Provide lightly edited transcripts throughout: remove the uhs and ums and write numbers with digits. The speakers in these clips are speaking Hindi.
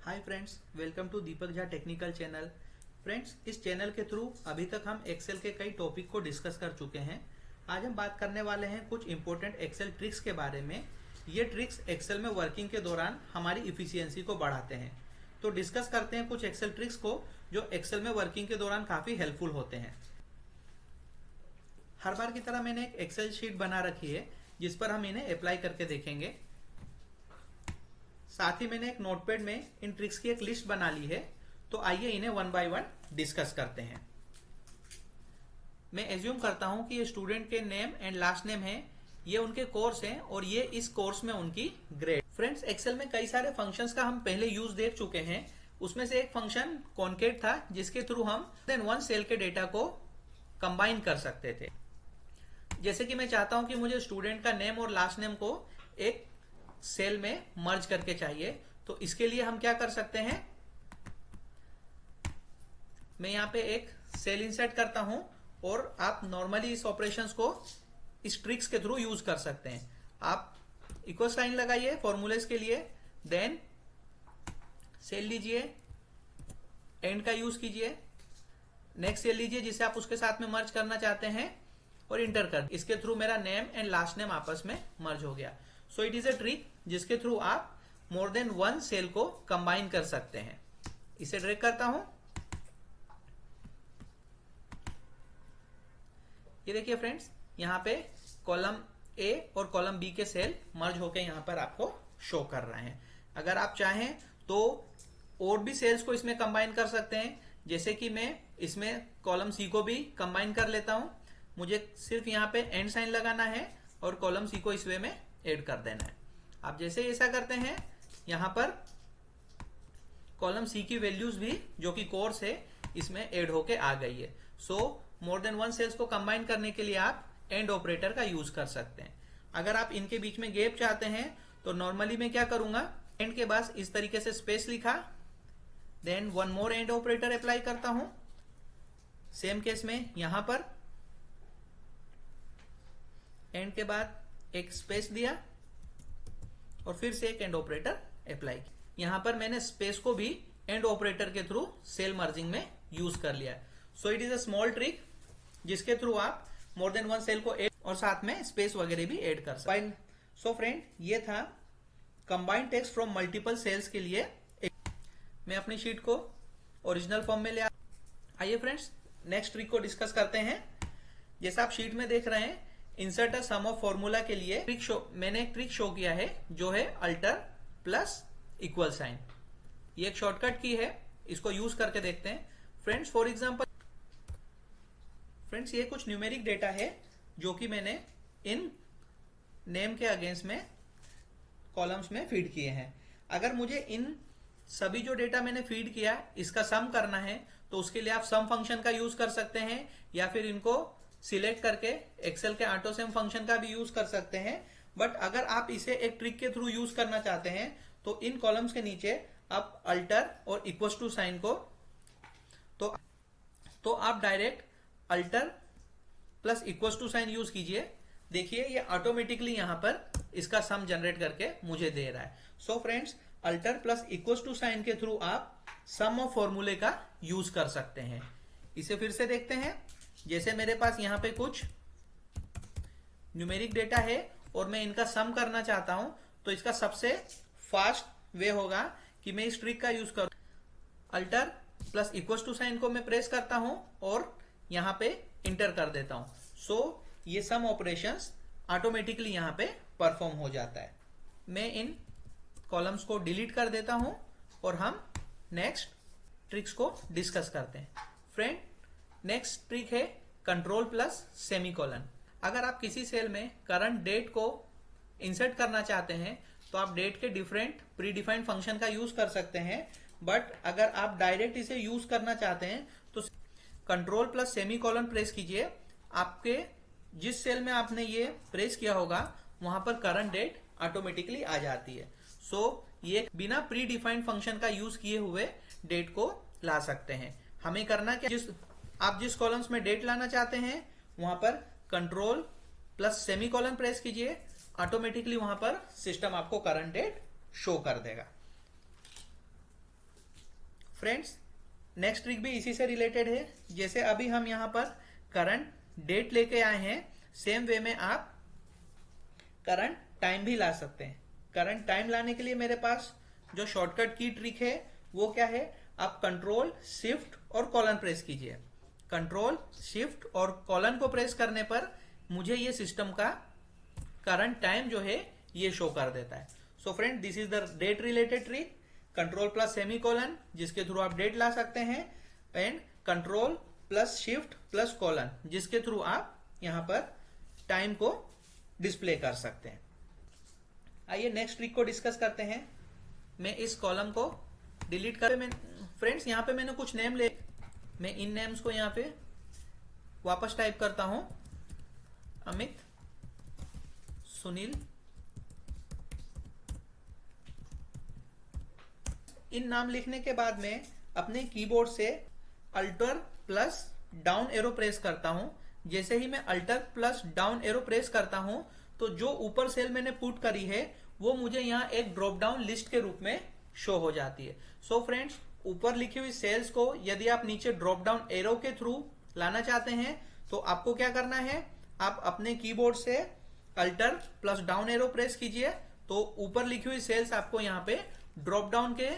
Hi friends, welcome to Deepak Jha technical channel. Friends, इस चैनल के थ्रू अभी तक हम एक्सेल के कई टॉपिक को डिस्कस कर चुके हैं। आज हम बात करने वाले हैं कुछ इंपॉर्टेंट एक्सेल ट्रिक्स के बारे में। ये ट्रिक्स एक्सेल में वर्किंग के दौरान हमारी इफिशियंसी को बढ़ाते हैं। तो डिस्कस करते हैं कुछ एक्सेल ट्रिक्स को जो एक्सेल में वर्किंग के दौरान काफ़ी हेल्पफुल होते हैं। हर बार की तरह मैंने एक एक्सेल शीट बना रखी है जिस पर हम इन्हें अप्लाई करके देखेंगे। साथ ही मैंने एक नोटपैड में इन ट्रिक्स की एक लिस्ट बना ली है। तो आइए इन्हें वन बाय वन डिस्कस करते हैं। मैं एज्यूम करता हूं कि ये स्टूडेंट के नेम एंड लास्ट नेम है, ये उनके कोर्स हैं और ये इस कोर्स में उनकी ग्रेड। फ्रेंड्स, एक्सेल में कई सारे फंक्शंस का हम पहले यूज देख चुके हैं। उसमें से एक फंक्शन कॉन्केट था जिसके थ्रू हम वन सेल के डेटा को कंबाइन कर सकते थे। जैसे कि मैं चाहता हूं कि मुझे स्टूडेंट का नेम और लास्ट नेम को एक सेल में मर्ज करके चाहिए, तो इसके लिए हम क्या कर सकते हैं, मैं यहां पे एक सेल इंसर्ट करता हूं और आप नॉर्मली इस ऑपरेशंस को इस ट्रिक्स के थ्रू यूज कर सकते हैं। आप इक्वल साइन लगाइए फॉर्मूलेस के लिए, देन सेल लीजिए, एंड का यूज कीजिए, नेक्स्ट सेल लीजिए जिसे आप उसके साथ में मर्ज करना चाहते हैं और इंटर कर। इसके थ्रू मेरा नेम एंड लास्ट नेम आपस में मर्ज हो गया। So it is a trick जिसके थ्रू आप मोर देन वन सेल को कंबाइन कर सकते हैं। इसे ड्रैग करता हूं, ये देखिए फ्रेंड्स, यहां पे कॉलम ए और कॉलम बी के सेल मर्ज होकर यहां पर आपको शो कर रहे हैं। अगर आप चाहें तो और भी सेल्स को इसमें कंबाइन कर सकते हैं, जैसे कि मैं इसमें कॉलम सी को भी कंबाइन कर लेता हूं। मुझे सिर्फ यहाँ पे एंड साइन लगाना है और कॉलम सी को इस वे में ऐड कर देना है। आप जैसे ऐसा करते हैं, यहां पर कॉलम सी की वैल्यूज भी जो कि कोर्स है इसमें ऐड होके आ गई है। सो मोर देन वन सेल्स को कंबाइन करने के लिए आप एंड ऑपरेटर का यूज कर सकते हैं। अगर आप इनके बीच में गैप चाहते हैं तो नॉर्मली मैं क्या करूंगा, एंड के बाद इस तरीके से स्पेस लिखा, then one more and operator apply करता हूं। सेम केस में यहां पर एंड के बाद एक स्पेस दिया और फिर से एक एंड ऑपरेटर अप्लाई किया। यहां पर मैंने स्पेस को भी एंड ऑपरेटर के थ्रू सेल मर्जिंग में यूज कर लिया। So it is a small trick जिसके थ्रू आप मोर देन वन सेल को ऐड और साथ में स्पेस वगैरह भी ऐड कर सकते हैं। सो फ्रेंड, ये था combined text from multiple cells के लिए। मैं अपनी शीट को ओरिजिनल फॉर्म में ले आइए फ्रेंड्स, नेक्स्ट ट्रिक को डिस्कस करते हैं। जैसा आप शीट में देख रहे हैं, insert a sum of formula के लिए मैंने एक ट्रिक शो किया है जो है अल्टर प्लस इक्वल साइन। ये एक शॉर्टकट की है, इसको यूज करके देखते हैं। फ्रेंड्स, फॉर एग्जांपल फ्रेंड्स, ये कुछ न्यूमेरिक डेटा है जो कि मैंने इन नेम के अगेंस्ट में कॉलम्स में फीड किए हैं। अगर मुझे इन सभी जो डेटा मैंने फीड किया इसका सम करना है तो उसके लिए आप सम फंक्शन का यूज कर सकते हैं, या फिर इनको सिलेक्ट करके एक्सेल के ऑटो सम फंक्शन का भी यूज कर सकते हैं। बट अगर आप इसे एक ट्रिक के थ्रू यूज करना चाहते हैं तो इन कॉलम्स के नीचे आप अल्टर और इक्वल टू साइन को तो आप direct alter plus equal to sign use कीजिए। देखिए ये ऑटोमेटिकली यहां पर इसका सम जनरेट करके मुझे दे रहा है। So friends, alter plus equal to sign के थ्रू आप सम ऑफ फॉर्मूले का यूज कर सकते हैं। इसे फिर से देखते हैं। जैसे मेरे पास यहाँ पे कुछ न्यूमेरिक डेटा है और मैं इनका सम करना चाहता हूं, तो इसका सबसे फास्ट वे होगा कि मैं इस ट्रिक का यूज करूं। Alter plus equal to sign को मैं प्रेस करता हूं और यहां पे इंटर कर देता हूं। सो ये सम ऑपरेशंस ऑटोमेटिकली यहां पे परफॉर्म हो जाता है। मैं इन कॉलम्स को डिलीट कर देता हूं और हम नेक्स्ट ट्रिक्स को डिस्कस करते हैं। फ्रेंड, नेक्स्ट ट्रिक है कंट्रोल प्लस सेमीकोलन। अगर आप किसी सेल में करंट डेट को इंसर्ट करना चाहते हैं तो आप डेट के डिफरेंट प्री डिफाइंड फंक्शन का यूज कर सकते हैं। बट अगर आप डायरेक्ट इसे यूज करना चाहते हैं तो कंट्रोल प्लस सेमीकोलन प्रेस कीजिए। आपके जिस सेल में आपने ये प्रेस किया होगा वहां पर करंट डेट ऑटोमेटिकली आ जाती है। सो ये बिना प्री डिफाइंड फंक्शन का यूज किए हुए डेट को ला सकते हैं। हमें करना क्या, आप जिस कॉलम्स में डेट लाना चाहते हैं वहां पर कंट्रोल प्लस सेमीकोलन प्रेस कीजिए, ऑटोमेटिकली वहां पर सिस्टम आपको करंट डेट शो कर देगा। फ्रेंड्स नेक्स्ट ट्रिक भी इसी से रिलेटेड है। जैसे अभी हम यहाँ पर करंट डेट लेके आए हैं, सेम वे में आप करंट टाइम भी ला सकते हैं। करंट टाइम लाने के लिए मेरे पास जो शॉर्टकट की ट्रिक है वो क्या है, आप कंट्रोल शिफ्ट और कॉलन प्रेस कीजिए। कंट्रोल शिफ्ट और कॉलन को प्रेस करने पर मुझे ये सिस्टम का करंट टाइम जो है ये शो कर देता है। So friend, this is the date related trick. Control plus semicolon जिसके थ्रू आप डेट ला सकते हैं, and control plus shift plus colon जिसके थ्रू आप यहां पर टाइम को डिस्प्ले कर सकते हैं। आइए नेक्स्ट ट्रिक को डिस्कस करते हैं। मैं इस कॉलम को डिलीट कर, फ्रेंड्स यहां पे मैंने कुछ नेम ले, मैं इन नेम्स को यहां पे वापस टाइप करता हूं, अमित, सुनील। इन नाम लिखने के बाद में अपने कीबोर्ड से alter plus down arrow press करता हूं। जैसे ही मैं alter plus down arrow press करता हूं तो जो ऊपर सेल मैंने पुट करी है वो मुझे यहाँ एक ड्रॉप डाउन लिस्ट के रूप में शो हो जाती है। सो फ्रेंड्स, ऊपर लिखी हुई सेल्स को यदि आप नीचे ड्रॉप डाउन एरो के थ्रू लाना चाहते हैं तो आपको क्या करना है, आप अपने कीबोर्ड से alter plus down arrow press कीजिए तो ऊपर लिखी हुई सेल्स आपको यहाँ पे ड्रॉप डाउन के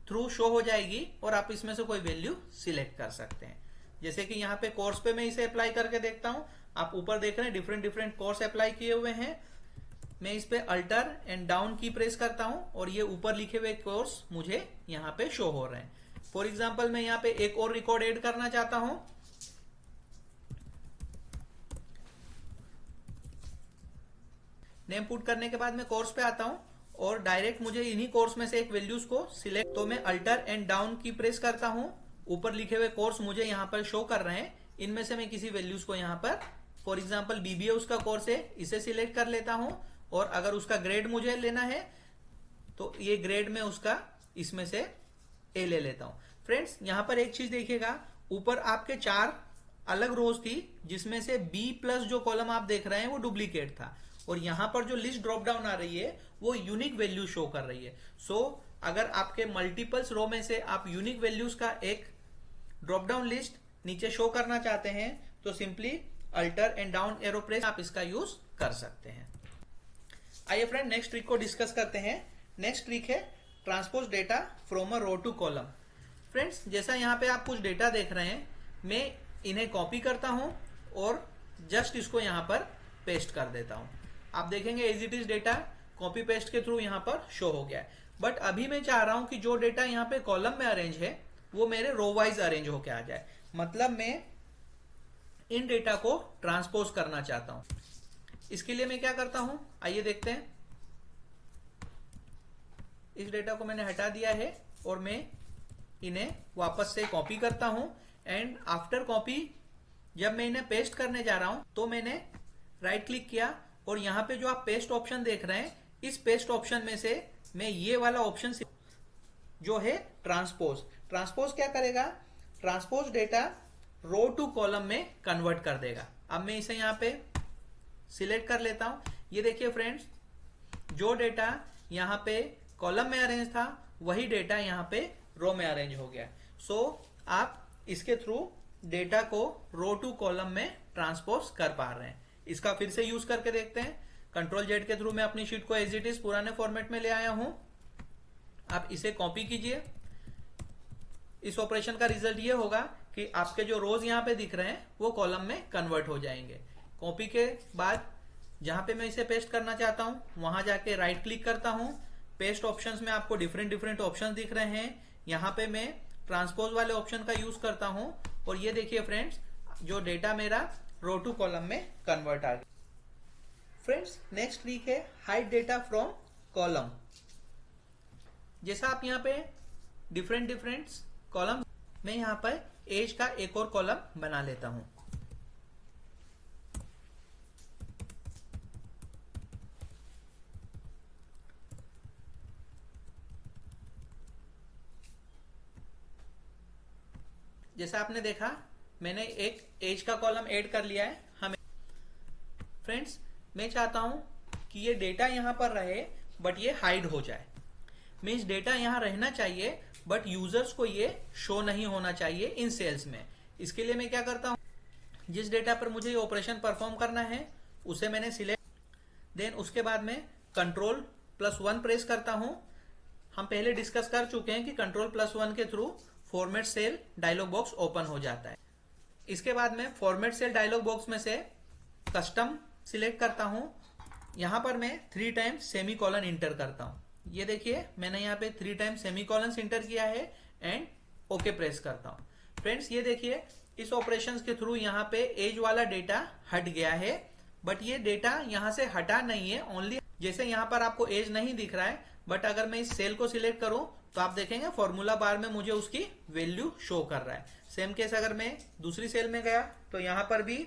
थ्रू शो हो जाएगी और आप इसमें से कोई वैल्यू सिलेक्ट कर सकते हैं। जैसे कि यहाँ पे कोर्स पे मैं इसे अप्लाई करके देखता हूं। आप ऊपर देख रहे हैं डिफरेंट डिफरेंट कोर्स अप्लाई किए हुए हैं। मैं इस पे अल्टर एंड डाउन की प्रेस करता हूं और ये ऊपर लिखे हुए कोर्स मुझे यहाँ पे शो हो रहे हैं। फॉर एग्जाम्पल, मैं यहाँ पे एक और रिकॉर्ड ऐड करना चाहता हूं। नेम पुट करने के बाद मैं कोर्स पे आता हूं और डायरेक्ट मुझे इन्हीं कोर्स में से एक वैल्यूज को सिलेक्ट, तो मैं अल्टर एंड डाउन की प्रेस करता हूं। ऊपर लिखे हुए कोर्स मुझे यहाँ पर शो कर रहे हैं। इनमें से मैं किसी वैल्यूज को यहाँ पर, फॉर एग्जाम्पल बीबीए उसका कोर्स है, इसे सिलेक्ट कर लेता हूं और अगर उसका ग्रेड मुझे लेना है तो ये ग्रेड में उसका इसमें से ए ले लेता हूं। फ्रेंड्स, यहां पर एक चीज देखिएगा, ऊपर आपके 4 अलग रोज थी जिसमें से बी प्लस जो कॉलम आप देख रहे हैं वो डुप्लीकेट था और यहां पर जो लिस्ट ड्रॉप डाउन आ रही है वो यूनिक वैल्यू शो कर रही है। सो अगर आपके मल्टीपल्स रो में से आप यूनिक वैल्यूज का एक ड्रॉप डाउन लिस्ट नीचे शो करना चाहते हैं तो simply alter and down arrow press आप इसका यूज कर सकते हैं। आइए फ्रेंड, नेक्स्ट ट्रिक को डिस्कस करते हैं। नेक्स्ट ट्रिक है transpose data from a row to column. Friends, जैसा यहाँ पे आप कुछ डेटा देख रहे हैं, मैं इन्हें कॉपी करता हूं और जस्ट इसको यहाँ पर पेस्ट कर देता हूं। आप देखेंगे as it is data copy paste के थ्रू यहाँ पर शो हो गया है। बट अभी मैं चाह रहा हूं कि जो डेटा यहाँ पे कॉलम में अरेंज है वो मेरे रो वाइज अरेंज होके आ जाए। मतलब मैं इन डेटा को ट्रांसपोज करना चाहता हूं। इसके लिए मैं क्या करता हूं, आइए देखते हैं। इस डेटा को मैंने हटा दिया है और मैं इन्हें वापस से कॉपी करता हूं एंड आफ्टर कॉपी जब मैं इन्हें पेस्ट करने जा रहा हूं तो मैंने राइट क्लिक किया और यहां पे जो आप पेस्ट ऑप्शन देख रहे हैं, इस पेस्ट ऑप्शन में से मैं ये वाला ऑप्शन जो है ट्रांसपोज। ट्रांसपोज क्या करेगा, transpose data row to column में कन्वर्ट कर देगा। अब मैं इसे यहां पे सिलेक्ट कर लेता हूं। ये देखिए फ्रेंड्स, जो डेटा यहां पे कॉलम में अरेंज था वही डेटा यहां पे रो में अरेंज हो गया। सो आप इसके थ्रू डेटा को रो टू कॉलम में ट्रांसपोज कर पा रहे हैं। इसका फिर से यूज करके देखते हैं। कंट्रोल जेड के थ्रू मैं अपनी शीट को एज इट इज पुराने फॉर्मेट में ले आया हूं। आप इसे कॉपी कीजिए। इस ऑपरेशन का रिजल्ट ये होगा कि आपके जो रोज यहां पे दिख रहे हैं वो कॉलम में कन्वर्ट हो जाएंगे। कॉपी के बाद जहां पे मैं इसे पेस्ट करना चाहता हूं वहां जाके राइट क्लिक करता हूं। पेस्ट ऑप्शंस में आपको डिफरेंट डिफरेंट ऑप्शंस दिख रहे हैं। यहां पे मैं ट्रांसपोज वाले ऑप्शन का यूज करता हूं और ये देखिए फ्रेंड्स, जो डेटा मेरा रो टू कॉलम में कन्वर्ट आ गया। फ्रेंड्स, नेक्स्ट ट्रिक है हाइड डेटा फ्रॉम कॉलम। जैसा आप यहाँ पे डिफरेंट डिफरेंट कॉलम, मैं यहाँ पर एज का एक और कॉलम बना लेता हूं। जैसा आपने देखा मैंने एक एज का कॉलम ऐड कर लिया है। हमें फ्रेंड्स, मैं चाहता हूं कि ये डेटा यहां पर रहे बट ये हाइड हो जाए। मीन्स डेटा यहां रहना चाहिए बट यूजर्स को ये शो नहीं होना चाहिए इन सेल्स में। इसके लिए मैं क्या करता हूं, जिस डेटा पर मुझे ये ऑपरेशन परफॉर्म करना है उसे मैंने सिलेक्ट, देन उसके बाद में Ctrl+1 प्रेस करता हूं। हम पहले डिस्कस कर चुके हैं कि Ctrl+1 के through format cell dialog box open हो जाता है। इसके बाद में फॉर्मेट सेल डायलॉग बॉक्स में से कस्टम सिलेक्ट करता हूं। यहां पर मैं 3 टाइम्स सेमीकोलन इंटर करता हूं। ये देखिए मैंने यहाँ पे 3 टाइम्स सेमीकोलन इंटर किया है एंड ओके प्रेस करता हूं। फ्रेंड्स ये देखिए इस ऑपरेशन के थ्रू यहाँ पे एज वाला डेटा हट गया है, बट ये डेटा यहाँ से हटा नहीं है, ओनली जैसे यहाँ पर आपको एज नहीं दिख रहा है, बट अगर मैं इस सेल को सिलेक्ट करूं तो आप देखेंगे फॉर्मूला बार में मुझे उसकी वैल्यू शो कर रहा है। सेम केस अगर मैं दूसरी सेल में गया तो यहाँ पर भी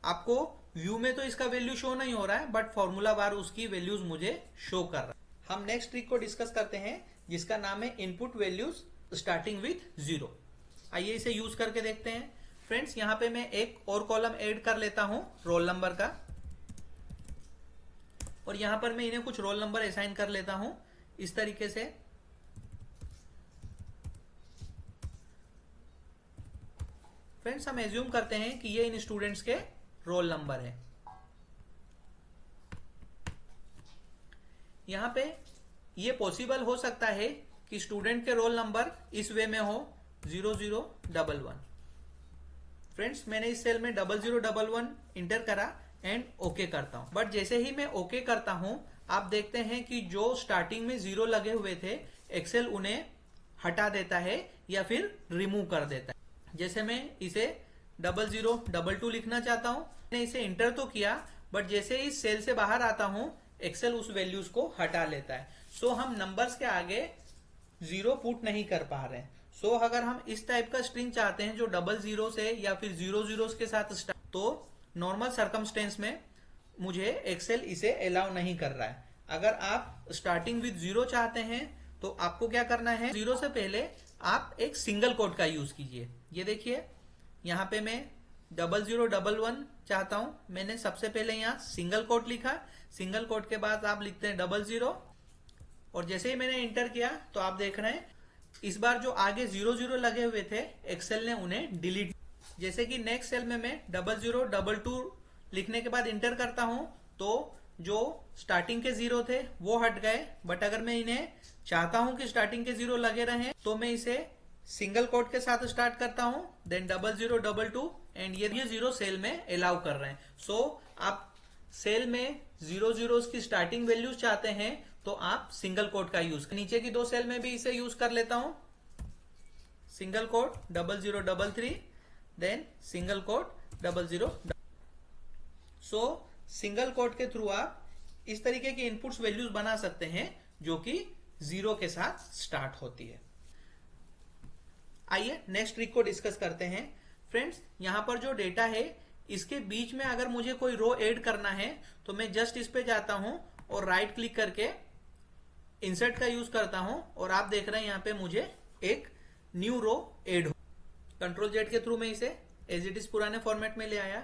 आपको व्यू में तो इसका वैल्यू शो नहीं हो रहा है, बट फॉर्मूला बार उसकी वैल्यूज मुझे शो कर रहा है। हम नेक्स्ट ट्रिक को डिस्कस करते हैं जिसका नाम है इनपुट वैल्यूज स्टार्टिंग विथ 0। आइए इसे यूज करके देखते हैं। फ्रेंड्स यहाँ पे मैं एक और कॉलम ऐड कर लेता हूं रोल नंबर का, और यहां पर मैं इन्हें कुछ रोल नंबर असाइन कर लेता हूं इस तरीके से। फ्रेंड्स हम एज्यूम करते हैं कि ये इन स्टूडेंट्स के रोल नंबर है। यहां पे ये पॉसिबल हो सकता है कि स्टूडेंट के रोल नंबर इस वे में हो 0011। फ्रेंड्स मैंने इस सेल में 0011 इंटर करा एंड ओके करता हूं, बट जैसे ही मैं ओके करता हूं आप देखते हैं कि जो स्टार्टिंग में 0 लगे हुए थे एक्सेल उन्हें हटा देता है या फिर रिमूव कर देता है। जैसे मैं इसे 0022 लिखना चाहता हूं, मैंने इसे इंटर तो किया, बट जैसे ही इस सेल से बाहर आता हूं एक्सेल उस वैल्यूज को हटा लेता है। सो हम नंबर्स के आगे 0 पुट नहीं कर पा रहे हैं। सो अगर हम इस टाइप का स्ट्रिंग चाहते हैं जो 00 से या फिर 00 के साथ स्टार्ट, तो नॉर्मल सर्कमस्टेंस में मुझे एक्सेल इसे अलाउ नहीं कर रहा है। अगर आप स्टार्टिंग विद 0 चाहते हैं तो आपको क्या करना है, 0 से पहले आप एक सिंगल कोट का यूज कीजिए। ये देखिए यहाँ पे मैं 0011 चाहता हूं, मैंने सबसे पहले यहाँ सिंगल कोट लिखा, सिंगल कोट के बाद आप लिखते हैं 00, और जैसे ही मैंने इंटर किया तो आप देख रहे हैं इस बार जो आगे 00 लगे हुए थे एक्सेल ने उन्हें डिलीट। जैसे कि नेक्स्ट सेल में मैं 0022 लिखने के बाद इंटर करता हूं तो जो स्टार्टिंग के 0 थे वो हट गए, बट अगर मैं इन्हें चाहता हूं कि स्टार्टिंग के 0 लगे रहें तो मैं इसे सिंगल कोट के साथ स्टार्ट करता हूं, देन 0022 एंड ये 0 सेल में अलाउ कर रहे हैं। सो आप सेल में 00 की स्टार्टिंग वैल्यूज चाहते हैं तो आप सिंगल कोट का यूज, नीचे की 2 सेल में भी इसे यूज कर लेता हूं, single quote 0033 then single quote 00। So single quote के थ्रू आप इस तरीके की इनपुट्स वैल्यूज बना सकते हैं जो कि 0 के साथ स्टार्ट होती है। आइए नेक्स्ट ट्रिक को डिस्कस करते हैं। फ्रेंड्स यहां पर जो डेटा है इसके बीच में अगर मुझे कोई रो ऐड करना है तो मैं जस्ट इस पे जाता हूं और राइट क्लिक करके इंसर्ट का यूज करता हूं, और आप देख रहे हैं यहां पे मुझे एक न्यू रो ऐड हो। Ctrl+Z के थ्रू मैं इसे एज इट इज पुराने फॉर्मेट में ले आया।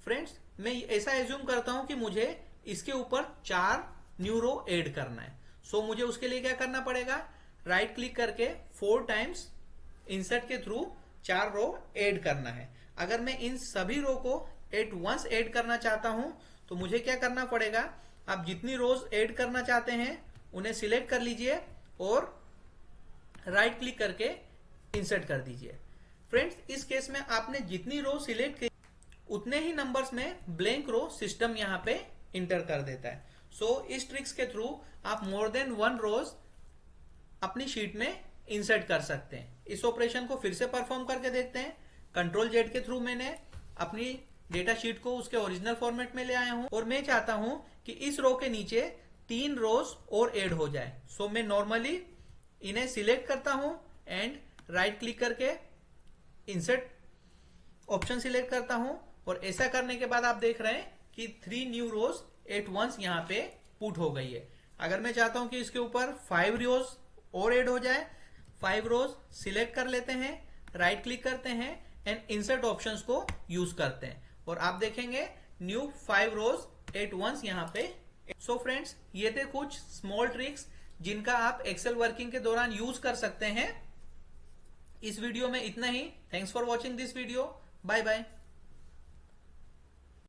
फ्रेंड्स मैं ऐसा एज्यूम करता हूं कि मुझे इसके ऊपर 4 न्यू रो ऐड करना है। सो मुझे उसके लिए क्या करना पड़ेगा, राइट क्लिक करके 4 टाइम्स इंसर्ट के थ्रू 4 रो ऐड करना है। अगर मैं इन सभी रो को एट वंस ऐड करना चाहता हूं तो मुझे क्या करना पड़ेगा, आप जितनी रोज ऐड करना चाहते हैं उन्हें सिलेक्ट कर लीजिए और राइट क्लिक करके इंसर्ट कर दीजिए। फ्रेंड्स इस केस में आपने जितनी रो सिलेक्ट की उतने ही नंबर्स में ब्लैंक रो सिस्टम यहां पे इंटर कर देता है। सो इस ट्रिक्स के थ्रू आप मोर देन 1 रोज अपनी शीट में इंसर्ट कर सकते हैं। इस ऑपरेशन को फिर से परफॉर्म करके देखते हैं। Ctrl+Z के थ्रू मैंने अपनी डेटा शीट को उसके ओरिजिनल फॉर्मेट में ले आया हूं और मैं चाहता हूं कि इस रो के नीचे 3 रोज और ऐड हो जाए। सो मैं नॉर्मली इन्हें सिलेक्ट करता हूं एंड राइट क्लिक करके इंसर्ट ऑप्शन सिलेक्ट करता हूं, और ऐसा करने के बाद आप देख रहे हैं कि 3 न्यू रोज एट वंस यहां पे पुट हो गई है। अगर मैं चाहता हूं कि इसके ऊपर 5 रोज और ऐड हो जाए, 5 रोज सिलेक्ट कर लेते हैं, राइट क्लिक करते हैं एंड इंसर्ट ऑप्शंस को यूज करते हैं, और आप देखेंगे न्यू 5 रोज एट वंस यहां पे। सो फ्रेंड्स ये थे कुछ स्मॉल ट्रिक्स जिनका आप एक्सेल वर्किंग के दौरान यूज कर सकते हैं। इस वीडियो में इतना ही। Thanks for watching this video. Bye bye.